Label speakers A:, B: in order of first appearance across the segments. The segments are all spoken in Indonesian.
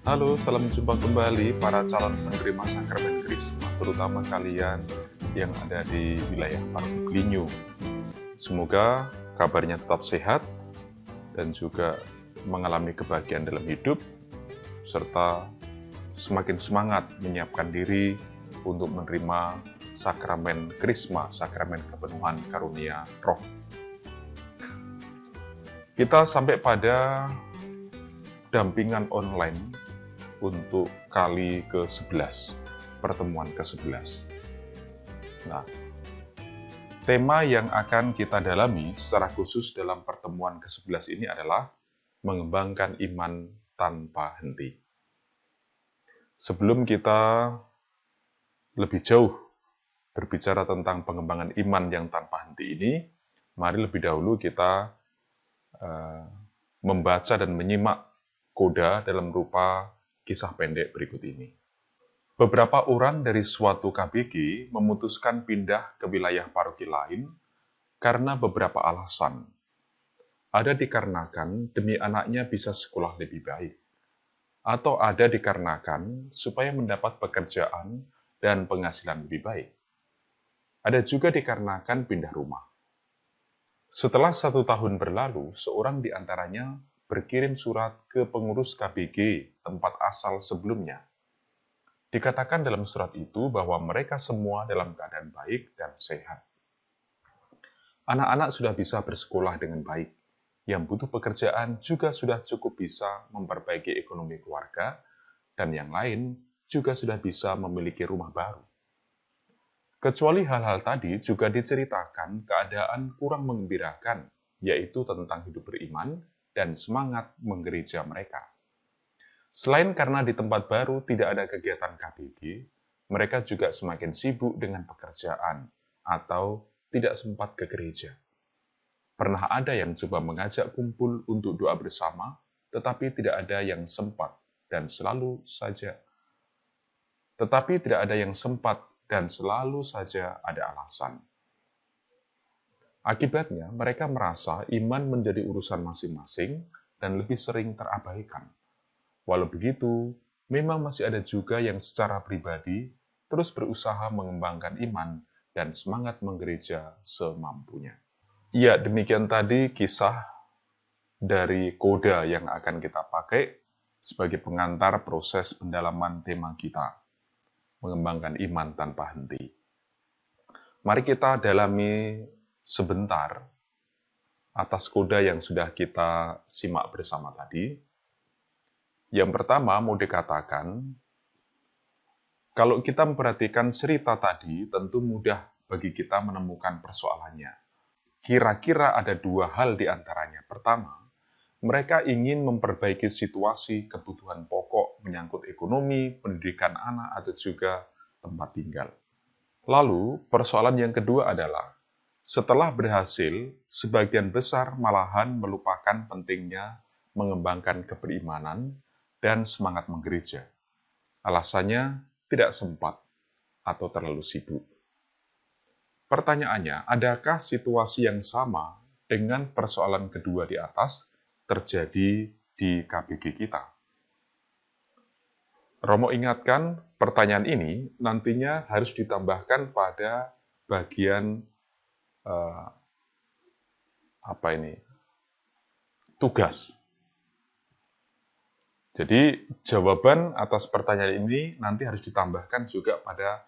A: Halo, salam jumpa kembali para calon penerima sakramen Krisma, terutama kalian yang ada di wilayah Parung Blinyu. Semoga kabarnya tetap sehat dan juga mengalami kebahagiaan dalam hidup, serta semakin semangat menyiapkan diri untuk menerima sakramen Krisma, sakramen kepenuhan karunia roh. Kita sampai pada dampingan online untuk kali ke-11, pertemuan ke-11. Nah, tema yang akan kita dalami secara khusus dalam pertemuan ke-11 ini adalah mengembangkan iman tanpa henti. Sebelum kita lebih jauh berbicara tentang pengembangan iman yang tanpa henti ini, mari lebih dahulu kita membaca dan menyimak koda dalam rupa kisah pendek berikut ini. Beberapa orang dari suatu KBG memutuskan pindah ke wilayah paroki lain karena beberapa alasan. Ada dikarenakan demi anaknya bisa sekolah lebih baik, atau ada dikarenakan supaya mendapat pekerjaan dan penghasilan lebih baik. Ada juga dikarenakan pindah rumah. Setelah 1 tahun berlalu, seorang di antaranya berkirim surat ke pengurus KBG tempat asal sebelumnya. Dikatakan dalam surat itu bahwa mereka semua dalam keadaan baik dan sehat. Anak-anak sudah bisa bersekolah dengan baik. Yang butuh pekerjaan juga sudah cukup bisa memperbaiki ekonomi keluarga, dan yang lain juga sudah bisa memiliki rumah baru. Kecuali hal-hal tadi juga diceritakan keadaan kurang menggembirakan, yaitu tentang hidup beriman dan semangat menggereja mereka. Selain karena di tempat baru tidak ada kegiatan KBG, mereka juga semakin sibuk dengan pekerjaan atau tidak sempat ke gereja. Pernah ada yang coba mengajak kumpul untuk doa bersama, tetapi tidak ada yang sempat dan selalu saja ada alasan. Akibatnya, mereka merasa iman menjadi urusan masing-masing dan lebih sering terabaikan. Walau begitu, memang masih ada juga yang secara pribadi terus berusaha mengembangkan iman dan semangat menggereja semampunya. Ya, demikian tadi kisah dari koda yang akan kita pakai sebagai pengantar proses pendalaman tema kita, mengembangkan iman tanpa henti. Mari kita dalami sebentar atas koda yang sudah kita simak bersama tadi. Yang pertama mau dikatakan, kalau kita memperhatikan cerita tadi, tentu mudah bagi kita menemukan persoalannya. Kira-kira ada 2 hal di antaranya. Pertama, mereka ingin memperbaiki situasi kebutuhan pokok menyangkut ekonomi, pendidikan anak, atau juga tempat tinggal. Lalu, persoalan yang kedua adalah, setelah berhasil, sebagian besar malahan melupakan pentingnya mengembangkan keberimanan dan semangat menggereja. Alasannya tidak sempat atau terlalu sibuk. Pertanyaannya, adakah situasi yang sama dengan persoalan kedua di atas terjadi di KBG kita? Romo ingatkan, pertanyaan ini nantinya harus ditambahkan pada bagian tugas. Jadi, jawaban atas pertanyaan ini nanti harus ditambahkan juga pada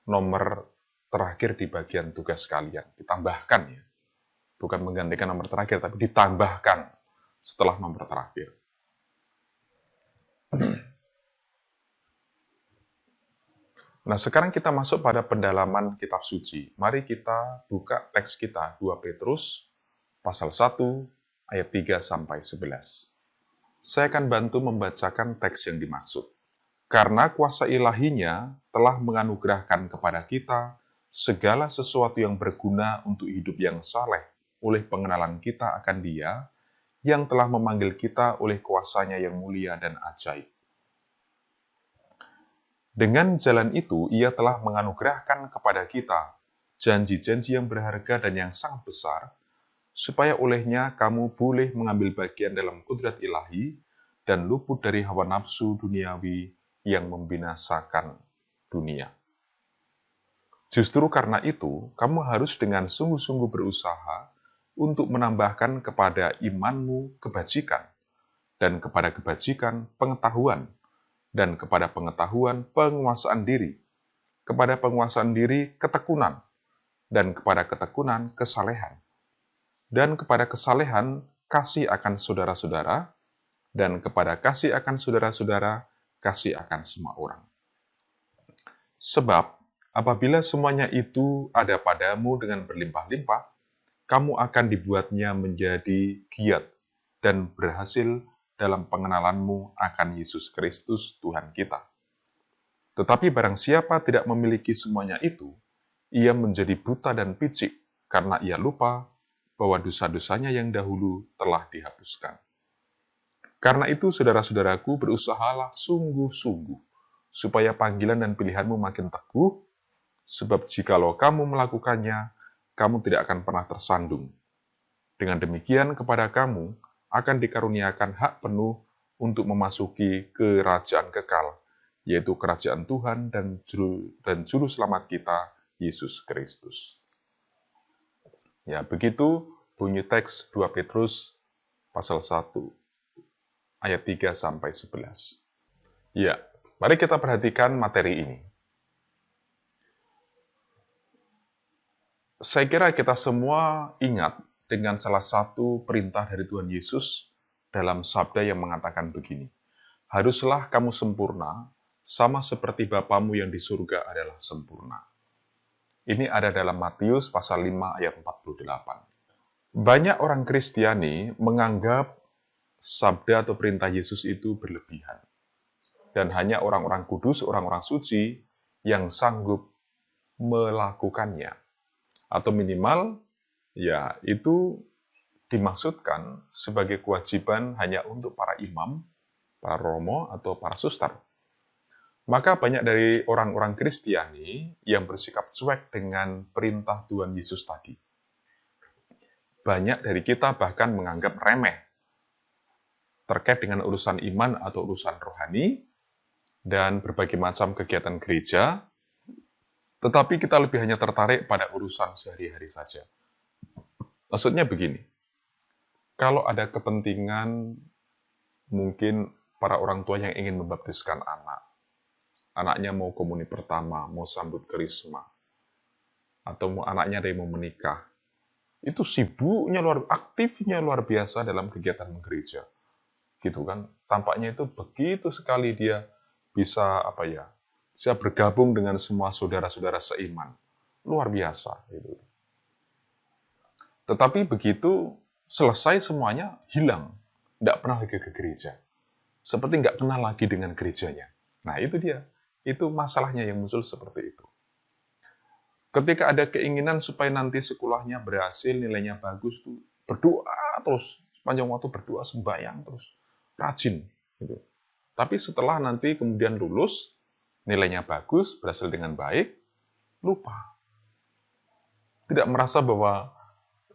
A: nomor terakhir di bagian tugas kalian. Ditambahkan ya. Bukan menggantikan nomor terakhir, tapi ditambahkan setelah nomor terakhir. Nah, sekarang kita masuk pada pendalaman kitab suci. Mari kita buka teks kita, 2 Petrus, pasal 1, ayat 3 sampai 11. Saya akan bantu membacakan teks yang dimaksud. Karena kuasa ilahinya telah menganugerahkan kepada kita segala sesuatu yang berguna untuk hidup yang saleh oleh pengenalan kita akan Dia yang telah memanggil kita oleh kuasanya yang mulia dan ajaib. Dengan jalan itu, Ia telah menganugerahkan kepada kita janji-janji yang berharga dan yang sangat besar, supaya olehnya kamu boleh mengambil bagian dalam kudrat ilahi dan luput dari hawa nafsu duniawi yang membinasakan dunia. Justru karena itu, kamu harus dengan sungguh-sungguh berusaha untuk menambahkan kepada imanmu kebajikan, dan kepada kebajikan pengetahuan, dan kepada pengetahuan penguasaan diri, kepada penguasaan diri ketekunan, dan kepada ketekunan kesalehan, dan kepada kesalehan kasih akan saudara-saudara, dan kepada kasih akan saudara-saudara kasih akan semua orang. Sebab apabila semuanya itu ada padamu dengan berlimpah-limpah, kamu akan dibuatnya menjadi giat dan berhasil dalam pengenalanmu akan Yesus Kristus Tuhan kita. Tetapi barang siapa tidak memiliki semuanya itu, ia menjadi buta dan picik karena ia lupa bahwa dosa-dosanya yang dahulu telah dihapuskan. Karena itu, saudara-saudaraku, berusahalah sungguh-sungguh supaya panggilan dan pilihanmu makin teguh, sebab jikalau kamu melakukannya, kamu tidak akan pernah tersandung. Dengan demikian, kepada kamu akan dikaruniakan hak penuh untuk memasuki kerajaan kekal, yaitu kerajaan Tuhan dan Juru Selamat kita, Yesus Kristus. Ya, begitu bunyi teks 2 Petrus pasal 1 ayat 3 sampai 11. Ya, mari kita perhatikan materi ini. Saya kira kita semua ingat dengan salah satu perintah dari Tuhan Yesus dalam sabda yang mengatakan begini, haruslah kamu sempurna, sama seperti Bapamu yang di surga adalah sempurna. Ini ada dalam Matius pasal 5 ayat 48. Banyak orang Kristiani menganggap sabda atau perintah Yesus itu berlebihan. Dan hanya orang-orang kudus, orang-orang suci yang sanggup melakukannya. Atau minimal, ya itu dimaksudkan sebagai kewajiban hanya untuk para imam, para romo, atau para suster. Maka banyak dari orang-orang Kristiani yang bersikap cuek dengan perintah Tuhan Yesus tadi. Banyak dari kita bahkan menganggap remeh terkait dengan urusan iman atau urusan rohani dan berbagai macam kegiatan gereja, tetapi kita lebih hanya tertarik pada urusan sehari-hari saja. Maksudnya begini, kalau ada kepentingan mungkin para orang tua yang ingin membaptiskan anak, anaknya mau komuni pertama, mau sambut krisma, atau anaknya ada yang mau menikah, itu sibuknya aktifnya luar biasa dalam kegiatan gereja. Gitu kan, tampaknya itu begitu sekali dia bisa bisa bergabung dengan semua saudara-saudara seiman. Luar biasa gitu. Tetapi begitu selesai semuanya hilang, tidak pernah lagi ke gereja. Seperti nggak kenal lagi dengan gerejanya. Nah itu dia, itu masalahnya yang muncul seperti itu. Ketika ada keinginan supaya nanti sekolahnya berhasil, nilainya bagus, tuh berdoa terus, sepanjang waktu berdoa, sembahyang terus, rajin. Gitu. Tapi setelah nanti kemudian lulus, nilainya bagus, berhasil dengan baik, lupa. Tidak merasa bahwa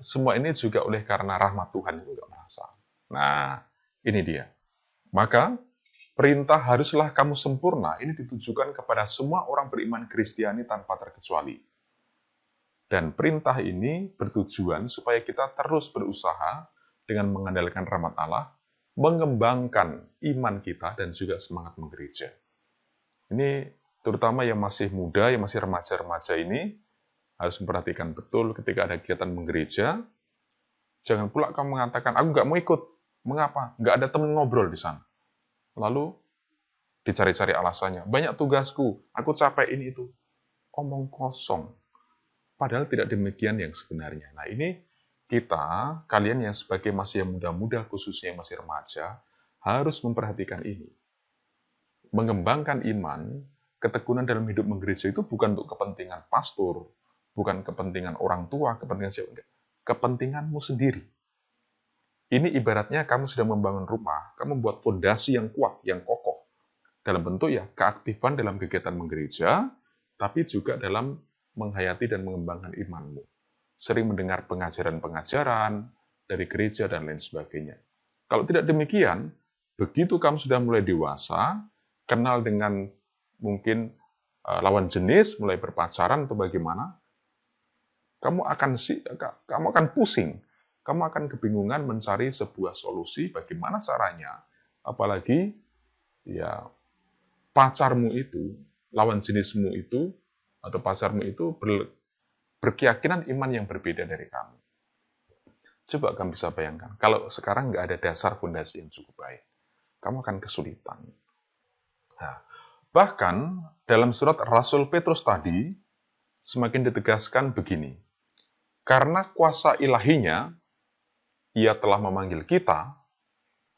A: semua ini juga oleh karena rahmat Tuhan, juga merasa. Nah, ini dia. Maka, perintah haruslah kamu sempurna, ini ditujukan kepada semua orang beriman Kristiani tanpa terkecuali. Dan perintah ini bertujuan supaya kita terus berusaha dengan mengandalkan rahmat Allah, mengembangkan iman kita dan juga semangat menggereja. Ini terutama yang masih muda, yang masih remaja-remaja ini, harus memperhatikan betul ketika ada kegiatan menggereja. Jangan pula kamu mengatakan, aku nggak mau ikut. Mengapa? Nggak ada teman ngobrol di sana. Lalu dicari-cari alasannya. Banyak tugasku, aku capek ini itu. Omong kosong. Padahal tidak demikian yang sebenarnya. Nah ini kita, kalian yang sebagai masih yang muda-muda, khususnya yang masih remaja, harus memperhatikan ini. Mengembangkan iman, ketekunan dalam hidup menggereja itu bukan untuk kepentingan pastor, bukan kepentingan orang tua, kepentingan siapa, kepentinganmu sendiri. Ini ibaratnya kamu sedang membangun rumah, kamu membuat fondasi yang kuat, yang kokoh. Dalam bentuk ya keaktifan dalam kegiatan menggereja, tapi juga dalam menghayati dan mengembangkan imanmu. Sering mendengar pengajaran-pengajaran dari gereja dan lain sebagainya. Kalau tidak demikian, Begitu kamu sudah mulai dewasa, kenal dengan mungkin lawan jenis, mulai berpacaran atau bagaimana, kamu akan pusing, kamu akan kebingungan mencari sebuah solusi bagaimana caranya, apalagi ya pacarmu itu, lawan jenismu itu, atau pacarmu itu berkeyakinan iman yang berbeda dari kamu. Coba kamu bisa bayangkan, kalau sekarang nggak ada dasar fondasi yang cukup baik, kamu akan kesulitan. Nah, bahkan dalam surat Rasul Petrus tadi, semakin ditegaskan begini, karena kuasa ilahinya, ia telah memanggil kita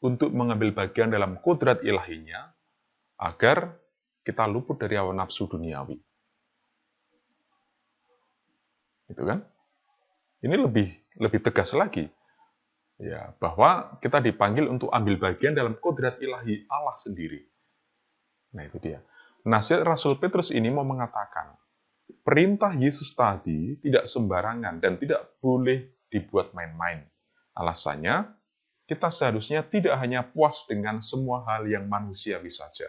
A: untuk mengambil bagian dalam kodrat ilahinya, agar kita luput dari hawa nafsu duniawi. Itu kan? Ini lebih tegas lagi. Ya, bahwa kita dipanggil untuk ambil bagian dalam kodrat ilahi Allah sendiri. Nah, itu dia. Nasihat Rasul Petrus ini mau mengatakan, perintah Yesus tadi tidak sembarangan dan tidak boleh dibuat main-main. Alasannya, kita seharusnya tidak hanya puas dengan semua hal yang manusiawi saja.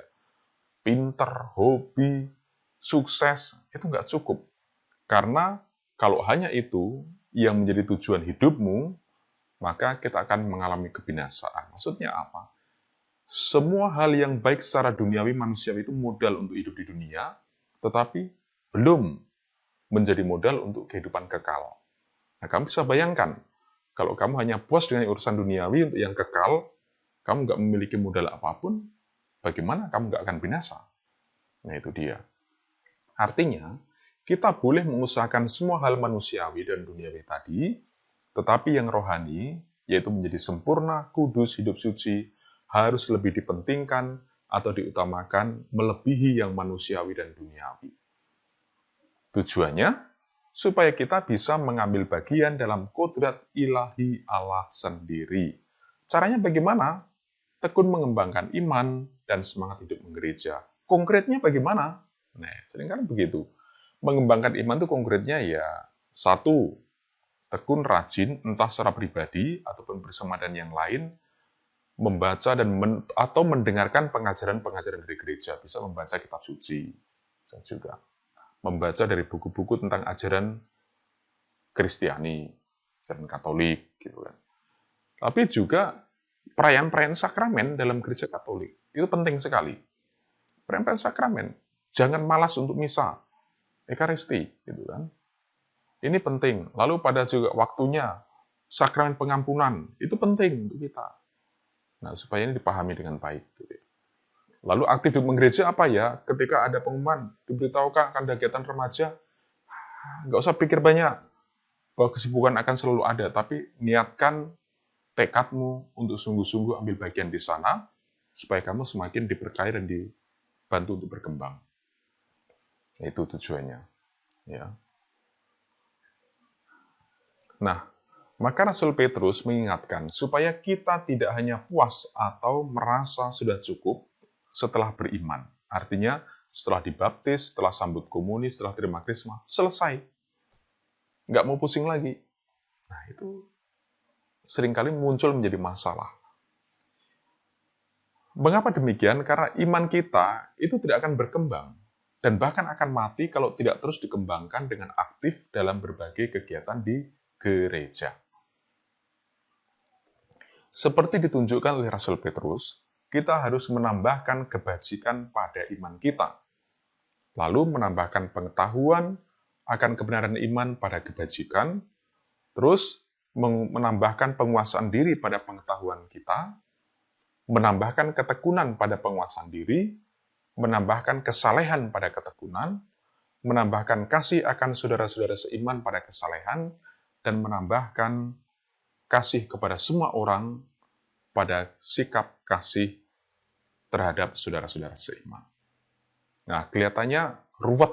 A: Pinter, hobi, sukses, itu nggak cukup. Karena kalau hanya itu yang menjadi tujuan hidupmu, maka kita akan mengalami kebinasaan. Maksudnya apa? Semua hal yang baik secara duniawi manusiawi itu modal untuk hidup di dunia, tetapi belum menjadi modal untuk kehidupan kekal. Nah, kamu bisa bayangkan, kalau kamu hanya puas dengan urusan duniawi untuk yang kekal, kamu nggak memiliki modal apapun, bagaimana kamu nggak akan binasa? Nah, itu dia. Artinya, kita boleh mengusahakan semua hal manusiawi dan duniawi tadi, tetapi yang rohani, yaitu menjadi sempurna, kudus, hidup suci, harus lebih dipentingkan atau diutamakan melebihi yang manusiawi dan duniawi. Tujuannya, supaya kita bisa mengambil bagian dalam kodrat ilahi Allah sendiri. Caranya bagaimana? Tekun mengembangkan iman dan semangat hidup menggereja. Konkretnya bagaimana? Nah, seringkali begitu. Mengembangkan iman itu konkretnya ya, satu, tekun rajin, entah secara pribadi ataupun bersama dan yang lain, membaca atau mendengarkan pengajaran-pengajaran dari gereja. Bisa membaca kitab suci, dan juga membaca dari buku-buku tentang ajaran Kristiani, ajaran Katolik, gitu kan. Tapi juga perayaan-perayaan sakramen dalam gereja Katolik itu penting sekali. Perayaan-perayaan sakramen, jangan malas untuk misa, Ekaristi, gitu kan. Ini penting. Lalu pada juga waktunya, sakramen pengampunan, itu penting untuk kita. Nah, supaya ini dipahami dengan baik. Lalu aktif di gereja apa ya? Ketika ada pengumuman, diberitahukan akan kegiatan remaja, nggak usah pikir banyak, bahwa kesibukan akan selalu ada, tapi niatkan tekadmu untuk sungguh-sungguh ambil bagian di sana, supaya kamu semakin diberkahi dan dibantu untuk berkembang. Itu tujuannya. Ya. Nah, maka Rasul Petrus mengingatkan supaya kita tidak hanya puas atau merasa sudah cukup setelah beriman. Artinya, setelah dibaptis, setelah sambut komuni, setelah terima krisma, selesai. Nggak mau pusing lagi. Nah, itu seringkali muncul menjadi masalah. Mengapa demikian? Karena iman kita itu tidak akan berkembang dan bahkan akan mati kalau tidak terus dikembangkan dengan aktif dalam berbagai kegiatan di gereja. Seperti ditunjukkan oleh Rasul Petrus, kita harus menambahkan kebajikan pada iman kita, lalu menambahkan pengetahuan akan kebenaran iman pada kebajikan, terus menambahkan penguasaan diri pada pengetahuan kita, menambahkan ketekunan pada penguasaan diri, menambahkan kesalehan pada ketekunan, menambahkan kasih akan saudara-saudara seiman pada kesalehan, dan menambahkan kasih kepada semua orang pada sikap kasih terhadap saudara-saudara seiman. Nah, kelihatannya ruwet,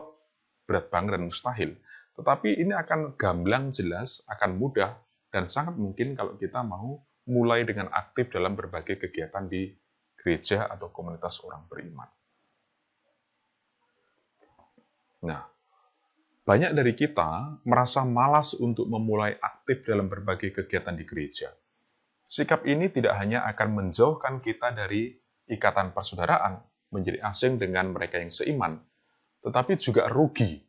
A: berat banget dan mustahil. Tetapi ini akan gamblang jelas, akan mudah, dan sangat mungkin kalau kita mau mulai dengan aktif dalam berbagai kegiatan di gereja atau komunitas orang beriman. Nah, banyak dari kita merasa malas untuk memulai aktif dalam berbagai kegiatan di gereja. Sikap ini tidak hanya akan menjauhkan kita dari ikatan persaudaraan, menjadi asing dengan mereka yang seiman, tetapi juga rugi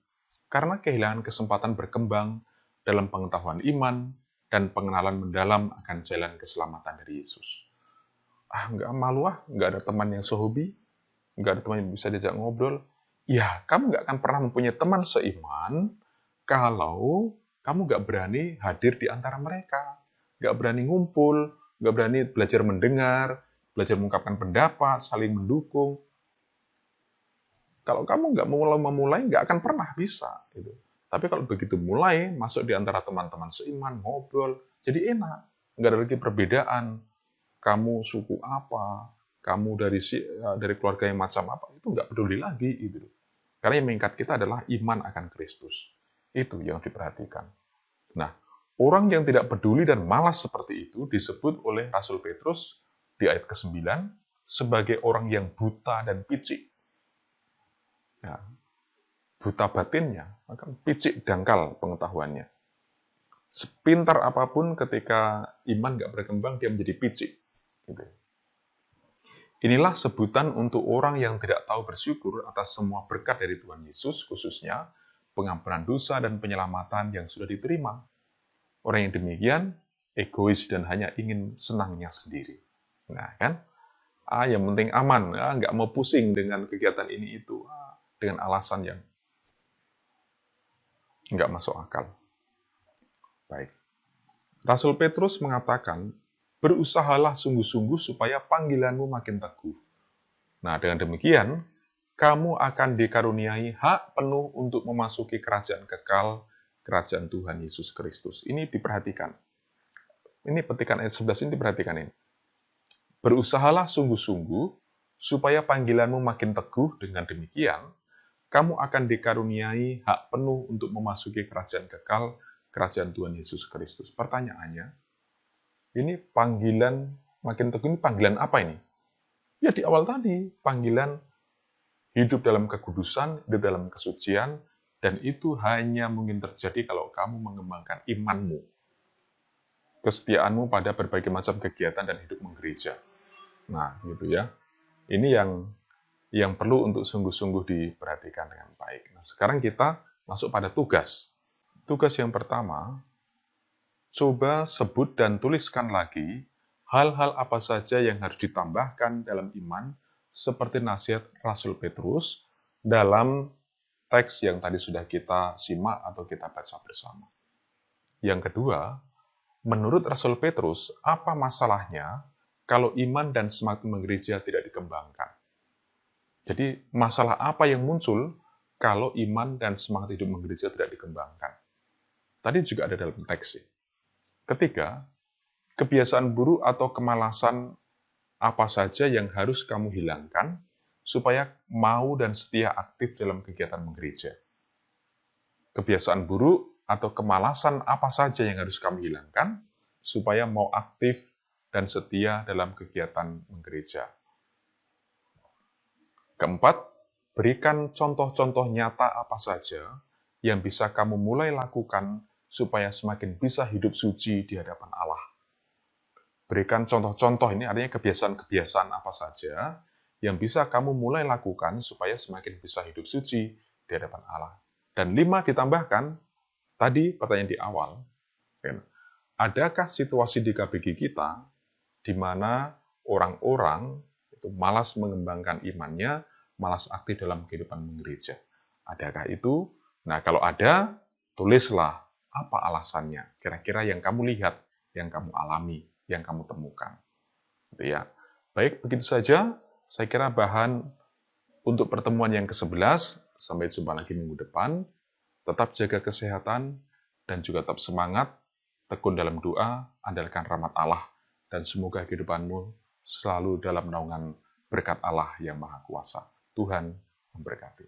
A: karena kehilangan kesempatan berkembang dalam pengetahuan iman dan pengenalan mendalam akan jalan keselamatan dari Yesus. Nggak malu nggak ada teman yang sehobi, nggak ada teman yang bisa diajak ngobrol. Ya, kamu nggak akan pernah mempunyai teman seiman kalau kamu nggak berani hadir di antara mereka, nggak berani ngumpul, nggak berani belajar mendengar, belajar mengungkapkan pendapat, saling mendukung. Kalau kamu nggak memulai, nggak akan pernah bisa. Gitu. Tapi kalau begitu mulai, masuk di antara teman-teman seiman, ngobrol, jadi enak. Nggak ada lagi perbedaan. Kamu suku apa, kamu dari keluarga yang macam apa, itu nggak peduli lagi. Gitu. Karena yang mengikat kita adalah iman akan Kristus. Itu yang diperhatikan. Nah, orang yang tidak peduli dan malas seperti itu disebut oleh Rasul Petrus di ayat ke-9 sebagai orang yang buta dan picik. Ya, buta batinnya, maka picik dangkal pengetahuannya. Sepintar apapun ketika iman nggak berkembang, dia menjadi picik. Gitu. Inilah sebutan untuk orang yang tidak tahu bersyukur atas semua berkat dari Tuhan Yesus, khususnya pengampunan dosa dan penyelamatan yang sudah diterima. Orang yang demikian egois dan hanya ingin senangnya sendiri. Nah, kan? Yang penting aman, nggak mau pusing dengan kegiatan ini itu, dengan alasan yang nggak masuk akal. Baik. Rasul Petrus mengatakan, berusahalah sungguh-sungguh supaya panggilanmu makin teguh. Nah, dengan demikian, kamu akan dikaruniai hak penuh untuk memasuki kerajaan kekal, kerajaan Tuhan Yesus Kristus. Ini diperhatikan. Ini petikan ayat 11 ini diperhatikan ini. Berusahalah sungguh-sungguh supaya panggilanmu makin teguh, dengan demikian, kamu akan dikaruniai hak penuh untuk memasuki kerajaan kekal, kerajaan Tuhan Yesus Kristus. Pertanyaannya, ini panggilan makin teguh, ini panggilan apa ini? Ya di awal tadi, panggilan hidup dalam kekudusan, hidup dalam kesucian, dan itu hanya mungkin terjadi kalau kamu mengembangkan imanmu, kesetiaanmu pada berbagai macam kegiatan dan hidup menggereja. Nah, gitu ya. Ini yang perlu untuk sungguh-sungguh diperhatikan dengan baik. Nah, sekarang kita masuk pada tugas. Tugas yang pertama, coba sebut dan tuliskan lagi hal-hal apa saja yang harus ditambahkan dalam iman, seperti nasihat Rasul Petrus dalam teks yang tadi sudah kita simak atau kita baca bersama. Yang kedua, menurut Rasul Petrus, apa masalahnya kalau iman dan semangat menggereja tidak dikembangkan? Jadi, masalah apa yang muncul kalau iman dan semangat hidup menggereja tidak dikembangkan? Tadi juga ada dalam teks. Ketiga, kebiasaan buruk atau kemalasan apa saja yang harus kamu hilangkan supaya mau dan setia aktif dalam kegiatan menggereja? Kebiasaan buruk atau kemalasan apa saja yang harus kamu hilangkan supaya mau aktif dan setia dalam kegiatan menggereja? Keempat, berikan contoh-contoh nyata apa saja yang bisa kamu mulai lakukan supaya semakin bisa hidup suci di hadapan Allah. Berikan contoh-contoh, ini artinya kebiasaan-kebiasaan apa saja yang bisa kamu mulai lakukan supaya semakin bisa hidup suci di hadapan Allah. Dan 5 ditambahkan, tadi pertanyaan di awal, adakah situasi di KBG kita di mana orang-orang itu malas mengembangkan imannya, malas aktif dalam kehidupan menggereja? Adakah itu? Nah, kalau ada, tulislah apa alasannya. Kira-kira yang kamu lihat, yang kamu alami, yang kamu temukan. Gitu ya. Baik, begitu saja. Saya kira bahan untuk pertemuan yang ke-11. Sampai jumpa lagi minggu depan. Tetap jaga kesehatan dan juga tetap semangat. Tekun dalam doa, andalkan rahmat Allah. Dan semoga kehidupanmu selalu dalam naungan berkat Allah yang Maha Kuasa. Tuhan memberkati.